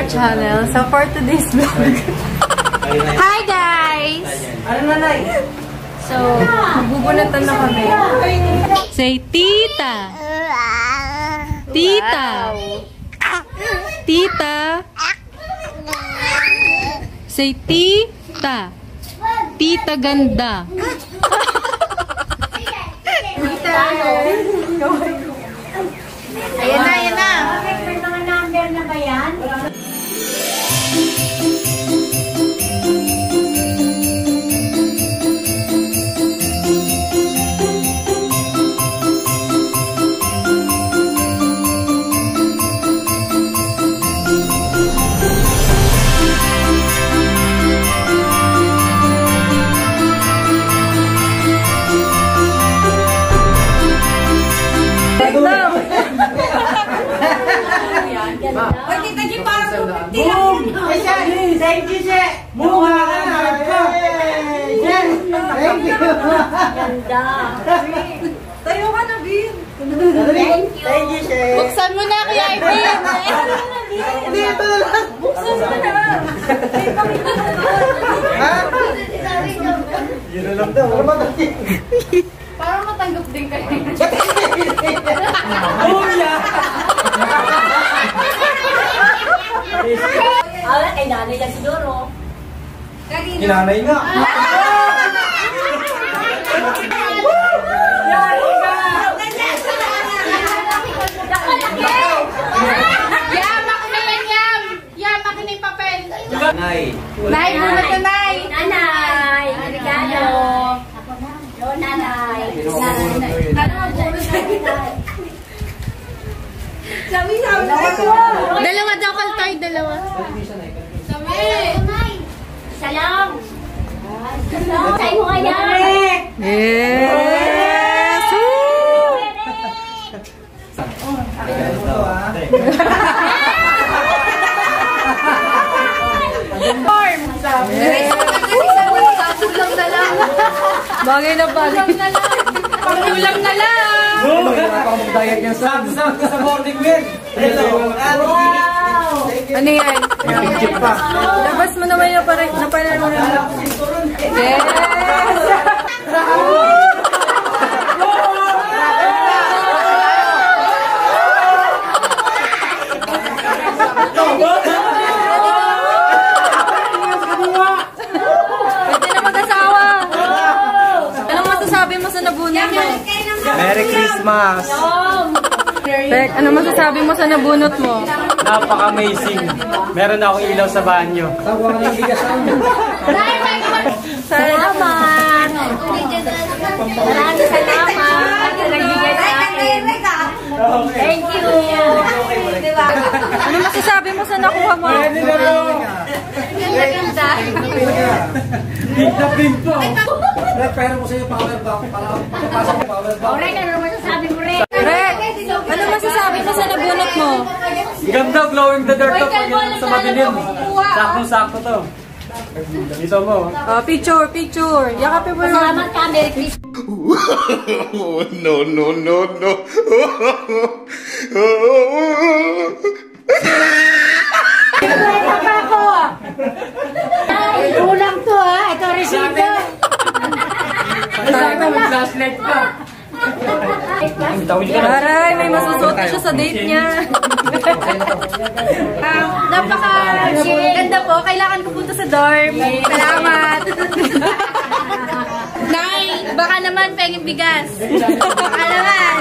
our channel. So for today's vlog. Hi guys! Ano nanay? So, magbubunatan na kami. Say tita! Tita! Tita! Say tita! Tita ganda! Tita! Ayan na, ayan na! May mga number na ba yan? Thank you, Che! Mukha ka na! Thank you! Ganda! Tayo ka na, Bin! Thank you, Che! Buksan mo na, Kuya Ibin! Hindi, ito na lang! Buksan mo na! Ha? Yun na lang daw. Para matanggap din kayo. Kuya! Ay, nanay yan siguro. Kinanay nga. Yari ka! Yamak na yan, Yam! Yamak na yung papel. Nay. Nay, bunot na, Nay! Nanay! Regalo! Yo, nanay! Ano ang bunot na, Nay? Sabi! Dalawa daw, kaltoy, dalawa. Sabi! Isa lang! Sa'yo mo kaya! Yes! Form! Pang-ulam na lang. Bagay na bagay. Pang-ulam na lang. Mag-diet niya sa morning meal. Hello. Wow! Ano yan? Picture pa. Labas mo naman yung napanaroon na. Yes! Pwede na mag-asawa. Anong masasabi mo sa nabunot mo? Merry Christmas. Tek, ano masasabi mo sa nabunot mo? Napaka-amazing. Meron akong ilaw sa banyo. Salamat! Maraming salamat sa nagbigay sa akin. Thank you! Ano masasabi mo sa nakuha mo? Ganda-ganda. Pink po. Pero ko sa iyo power bank para papasok yung power bank. Alright, ano masasabi mo rin? Rek, ano masasabi mo sa nabunot mo? Ganda, glowing the dark to pag sa madilim. Sakto-sakto to. Dito mo. Picture, picture. Yakapin mo yun. Salamat ka, Merry Christmas! No, no, no, no. Ito pa ako! Ay, kulang to ha! Ito resibo! Sakto, may flashlight pa. Aray, may masusuot na siya sa date niya. Napaka-ganda po. Kailangan ko punta sa dorm. Salamat. Nay, baka naman penging bigas. Baka naman.